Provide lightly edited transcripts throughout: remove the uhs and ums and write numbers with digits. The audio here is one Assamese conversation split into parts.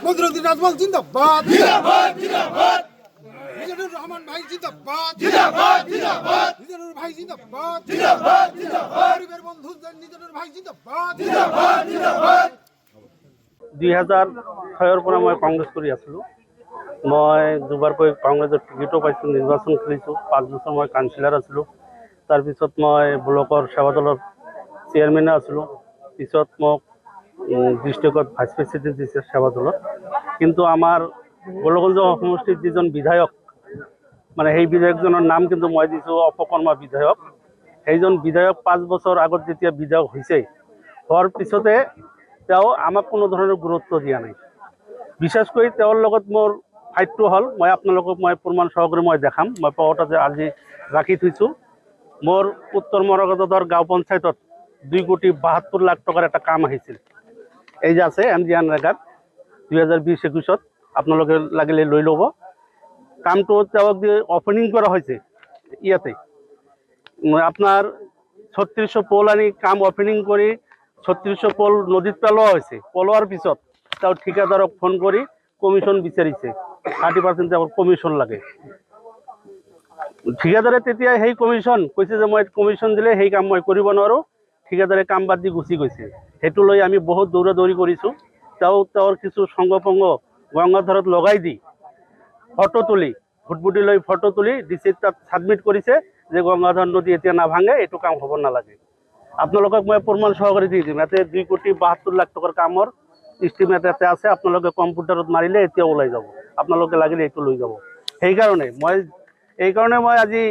বদরুদ্দিন রাজমল জিন্দাবাদ জিন্দাবাদ জিন্দাবাদ মিজানুর রহমান ভাই জিন্দাবাদ জিন্দাবাদ জিন্দাবাদ মিজানুর ভাই জিন্দাবাদ জিন্দাবাদ জিন্দাবাদ গরিবের বন্ধু মিজানুর ভাই জিন্দাবাদ জিন্দাবাদ জিন্দাবাদ 2006 পৰা মই কংগ্ৰেছ কৰি আছিলোঁ। মই দুবাৰকৈ কংগ্ৰেছৰ টিকেটো পাইছোঁ, নিৰ্বাচন কৰিছোঁ। 5 বছৰ মই কাউন্সিলাৰ আছিলোঁ। তাৰপিছত মই ব্লকৰ সেৱা দলৰ চেয়াৰমেনে আছিলোঁ। পিছত মোক ডিষ্ট্ৰিক্টত ভাইচ প্ৰেচিডেণ্ট দিছে সেৱা দলত। কিন্তু আমাৰ গোলগঞ্জ সমষ্টিৰ যিজন বিধায়ক, মানে সেই বিধায়কজনৰ নাম কিন্তু মই দিছোঁ অপকৰ্মা বিধায়ক। সেইজন বিধায়ক 5 বছৰ আগত যেতিয়া বিধায়ক হৈছে, হোৱাৰ পিছতে তেওঁ আমাক কোনো ধৰণৰ গুৰুত্ব দিয়া নাই। বিশেষকৈ তেওঁৰ লগত মোৰ ফাইটটো হ'ল, মই আপোনালোকক মই প্ৰমাণ সহকাৰে মই দেখাম। মই পকেটতে আজি ৰাখি থৈছোঁ। মোৰ উত্তৰ মৰগজৰ গাঁও পঞ্চায়তত 2,72,00,000 টকাৰ এটা কাম আহিছিল। এই যে আছে MG নৰেগাত 2020-21 আপোনালোকে লাগিলে লৈ ল'ব। কামটো তেওঁক যে অপেনিং কৰা হৈছে ইয়াতে, আপোনাৰ 3600 পল আনি কাম অপেনিং কৰি 3600 পল নদীত পেলোৱা হৈছে। পেলোৱাৰ পিছত তেওঁ ঠিকাদাৰক ফোন কৰি কমিশ্যন বিচাৰিছে। 30% তেওঁৰ কমিশ্যন লাগে। ঠিকাদাৰে তেতিয়া সেই কমিশ্যন কৈছে যে মই কমিশ্যন দিলে সেই কাম মই কৰিব নোৱাৰোঁ। ঠিকাদাৰে কাম বাদ দি গুচি গৈছে। সেইটো লৈ আমি বহুত দৌৰা দৌৰি কৰিছোঁ। তেওঁৰ কিছু সংগপংগ গংগাধৰত লগাই দি ফটো তুলি ভুটভুটি লৈ ফটো তুলি ডিচিত তাত ছাবমিট কৰিছে যে গংগাধৰ নদী এতিয়া নাভাঙে, এইটো কাম হ'ব নালাগে। আপোনালোকক মই প্ৰমাণ সহকাৰে দি দিম। ইয়াতে 2,72,00,000 টকাৰ কামৰ ইষ্টিমেট ইয়াতে আছে। আপোনালোকে কম্পিউটাৰত মাৰিলে এতিয়া ওলাই যাব। আপোনালোকে লাগিলে এইটো লৈ যাব। সেইকাৰণে মই আজি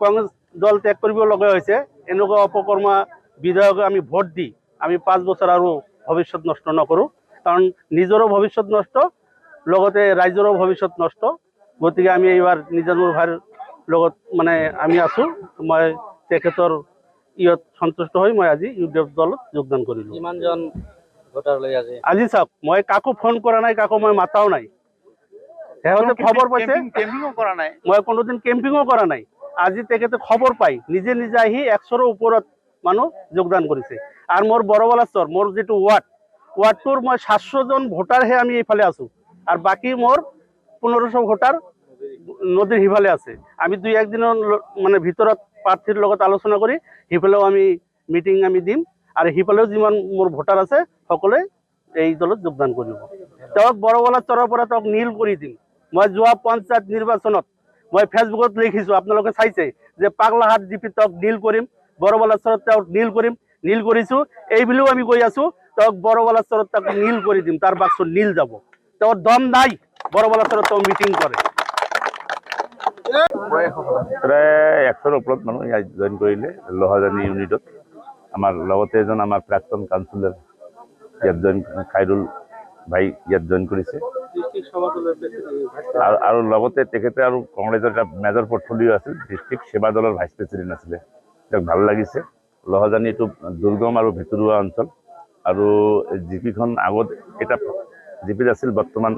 কংগ্ৰেছ দল ত্যাগ কৰিব লগা হৈছে। এনেকুৱা অপকৰ্মা বিধায়ক আমি ভোট দি আমি 5 বছৰ আৰু ভৱিষ্যত নষ্ট নকৰোঁ। কাৰণ নিজৰো ভৱিষ্যত নষ্ট, লগতে ৰাইজৰো ভৱিষ্যত নষ্ট। গতিকে আমি এইবাৰ নিজানুৰ ভাইৰ লগত মানে আমি আছোঁ। মই তেখেতৰ ইয়াত সন্তুষ্ট হৈ মই আজি UDF দলত যোগদান কৰিলোঁ। কিমানজন ভোটাৰ লৈ আজি চাওক, মই কাকো ফোন কৰা নাই, কাকো মই মাতাও নাই। সিহঁতে খবৰ পাইছে, কেম্পিঙো কৰা নাই। মই কোনোদিন কেম্পিঙো কৰা নাই। আজি তেখেতে খবৰ পাই নিজে নিজে আহি 100ৰ ওপৰত মানুহ যোগদান কৰিছে। আৰু মোৰ বড়বালাচৰ মোৰ যিটো ৱাৰ্ডটোৰ মই 700জন ভোটাৰহে আমি এইফালে আছোঁ। আৰু বাকী মোৰ 1500 ভোটাৰ নদীৰ সিফালে আছে। আমি 2-1 দিনৰ মানে ভিতৰত প্ৰাৰ্থীৰ লগত আলোচনা কৰি সিফালেও আমি মিটিং আমি দিম। আৰু সিফালেও যিমান মোৰ ভোটাৰ আছে সকলোৱে এই দলত যোগদান কৰিব। তেওঁক বড়বালাচৰৰ পৰা তেওঁক নীল কৰি দিম। মই যোৱা পঞ্চায়ত নিৰ্বাচনত মই ফেচবুকত লিখিছোঁ, আপোনালোকে চাইছে যে পাগলাহাট জিপি তেওঁক নীল কৰিম, বড়বালাচৰত তেওঁক নীল কৰিম, নীল কৰিছোঁ। এই বুলিও আমি কৈ আছোঁ তেওঁক বড়বালাচৰত তেওঁক নীল কৰি দিম। তাৰ বাক্স নীল যাব। তেওঁৰ দম নাই, বড়বালাচৰত তেওঁ মিটিং কৰে। প্ৰায় 100ৰ ওপৰত মানুহ জইন কৰিলে লোহাজানী ইউনিটত। আমাৰ লগতে এজন আমাৰ প্ৰাক্তন কাউন্সিলৰ ইয়াত জইন, খাইৰুল ভাই ইয়াত জইন কৰিছে। আৰু লগতে তেখেতে আৰু কংগ্ৰেছৰ এটা মেজৰ পৰ্টফলিঅ' আছিল, ডিষ্ট্ৰিক্ট সেৱা দলৰ ভাইচ প্ৰেচিডেণ্ট আছিলে। তেওঁক ভাল লাগিছে। লোহাজানী এইটো দুৰ্গম আৰু ভিতৰুৱা অঞ্চল। আৰু জিপিখন আগত এটা জিপিত আছিল, বৰ্তমান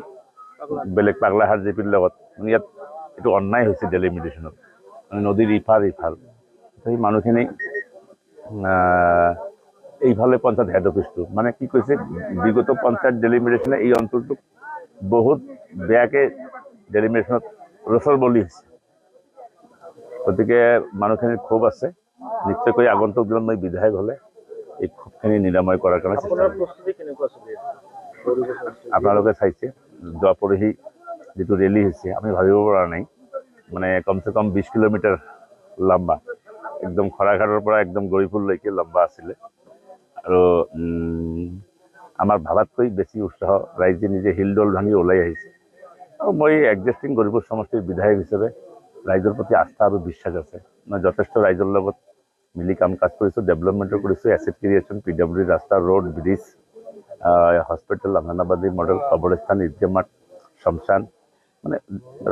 বেলেগ পাগলাহাট জিপিৰ লগত। মানে ইয়াত এইটো অন্যায় হৈছে ডেলিমিটেশ্যনত, মানে নদীৰ ইফাল সেই মানুহখিনি এইফালে পঞ্চায়ত হেড অফিচটো মানে কি কৈছে, বিগত পঞ্চায়ত ডেলিমিটেশ্যনে এই অঞ্চলটোক বহুত বেয়াকৈ ডেলিমিটেশ্যনত ৰচৰ বলি হৈছে। গতিকে মানুহখিনিৰ ক্ষোভ আছে। নিশ্চয়কৈ আগন্তুক দিনত মই বিধায়ক হ'লে এই ক্ষোভখিনি নিৰাময় কৰাৰ কাৰণে চেষ্টা কৰিম। আপোনালোকে চাইছে যোৱা পৰহি যিটো ৰেলী হৈছে, আমি ভাবিব পৰা নাই। মানে কমচে কম 20 কিলোমিটাৰ লম্বা, একদম খৰাঘাটৰ পৰা একদম গৰিপুৰলৈকে লম্বা আছিলে। আৰু আমাৰ ভাবাতকৈ বেছি উৎসাহ ৰাইজে নিজে শিলডল ভাঙি ওলাই আহিছে। আৰু মই এক্সিষ্টিং গৰিপুৰ সমষ্টিৰ বিধায়ক হিচাপে ৰাইজৰ প্ৰতি আস্থা আৰু বিশ্বাস আছে। মই যথেষ্ট ৰাইজৰ লগত মিলি কাম কাজ কৰিছোঁ, ডেভেলপমেণ্টো কৰিছোঁ। এছেট ক্ৰিয়েশ্যন, PWD ৰাস্তা, road, bridge, hospital, anganwadi model, কবৰস্থান, ইজমাত, শ্মশান, মানে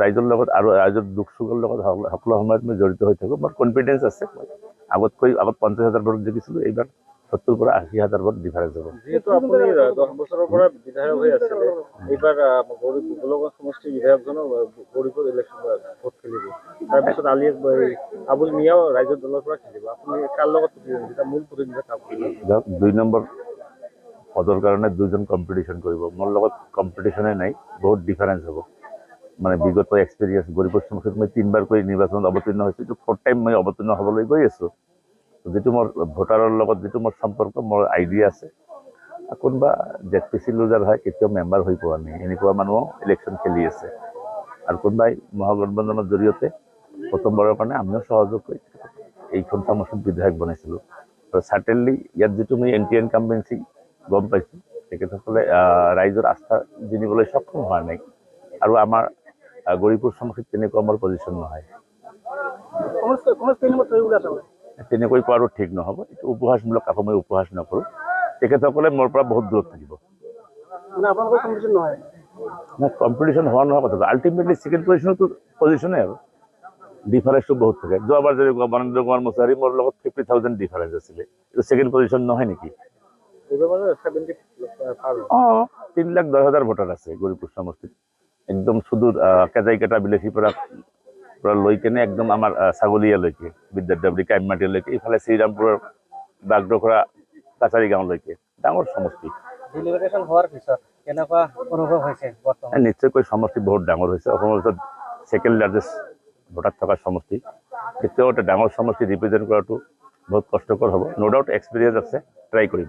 ৰাইজৰ লগত আৰু ৰাইজৰ দুখ সুখৰ লগত সকলো সময়ত মই জড়িত হৈ থাকোঁ। মোৰ কনফিডেঞ্চ আছে। আগত 50,000 ভোট জিকিছিলোঁ, এইবাৰ 70,000 পৰা 80,000 ভোট ডিফাৰেঞ্চ হ'ব। যিহেতু আপুনি 10 বছৰৰ পৰা বিধায়ক হৈ আছিলে, এইবাৰ গোলগঞ্জ সমষ্টিৰ বিধায়কজনো গৌৰীপুৰ ইলেকশ্যন ভোট খেলিব। তাৰপিছত আবুল মিয়াও ৰাইজৰ দলৰ পৰা খেলিব। আপুনি কাৰ লগত মূল প্ৰতিনিধিত্ব? 2 নম্বৰ পদৰ কাৰণে দুজন কম্পিটিশ্যন কৰিব। মোৰ লগত কম্পিটিশ্যনে নাই, বহুত ডিফাৰেঞ্চ হ'ব। মানে বিগত এক্সপিৰিয়েঞ্চ গৰিপুৰ সমষ্টিত মই 3বাৰ কৰি নিৰ্বাচনত অৱতীৰ্ণ হৈছোঁ, এইটো 4th টাইম মই অৱতীৰ্ণ হ'বলৈ গৈ আছোঁ। যিটো মোৰ ভোটাৰৰ লগত যিটো মোৰ সম্পৰ্ক, মোৰ আইডিয়া আছে। কোনোবা ZPC লুজাৰ হয়, কেতিয়াও মেম্বাৰ হৈ পোৱা নাই, এনেকুৱা মানুহো ইলেকশ্যন খেলি আছে। আৰু কোনোবাই মহাগঠবন্ধনৰ জৰিয়তে প্ৰথমবাৰৰ কাৰণে আমিও সহযোগ কৰি এইখন সমষ্টিত বিধায়ক বনাইছিলোঁ। আৰু চাৰ্টেনলি ইয়াত যিটো মই এণ্টি ইনকাম্বেঞ্চি গম পাইছোঁ, তেখেতসকলে ৰাইজৰ আস্থা জিনিবলৈ সক্ষম হোৱা নাই। আৰু আমাৰ গৰিপুৰ সমষ্টিত তেনেকুৱা মোৰ পজিশ্যন নহয়। তেনেকৈ কোৱাৰো ঠিক নহ'ব, এইটো উপহাসমূলক কাকো মই উপহাস নকৰোঁ। তেখেতসকলে মোৰ পৰা বহুত দূৰত থাকিব। কম্পিটিশ্যন হোৱা নহয় কথাটো, আল্টিমেটলি ছেকেণ্ড পজিশ্যনতো পজিশ্যনে আৰু ডিফাৰেঞ্চটো বহুত থাকে। যোৱাবাৰ যদি বনেন্দ্ৰ কুমাৰ মছাহাৰী মোৰ লগত 50,000 ডিফাৰেঞ্চ আছিলে, এইটো ছেকেণ্ড পজিশ্যন নহয় নেকি? অঁ, 3,10,000 ভোটাৰ আছে গৰিপুৰ সমষ্টিত। একদম সুদূৰ কেজাইকেটা বিলেসীৰ পৰা লৈ কেনে একদম আমাৰ ছাগলীয়ালৈকে, বিদ্যাদেৱৰী কাইমাটিলৈকে, ইফালে শ্ৰীৰামপুৰৰ বাগডোখৰা কাছাৰী গাঁৱলৈকে ডাঙৰ সমষ্টি। নিশ্চয়কৈ সমষ্টি বহুত ডাঙৰ হৈছে। অসমৰ ভিতৰত ছেকেণ্ড লাৰ্জেষ্ট ভোটাৰ থকা সমষ্টি। কেতিয়াও এটা ডাঙৰ সমষ্টি ৰিপ্ৰেজেণ্ট কৰাটো বহুত কষ্টকৰ হ'ব। ন' ডাউট এক্সপিৰিয়েঞ্চ আছে, ট্ৰাই কৰিব।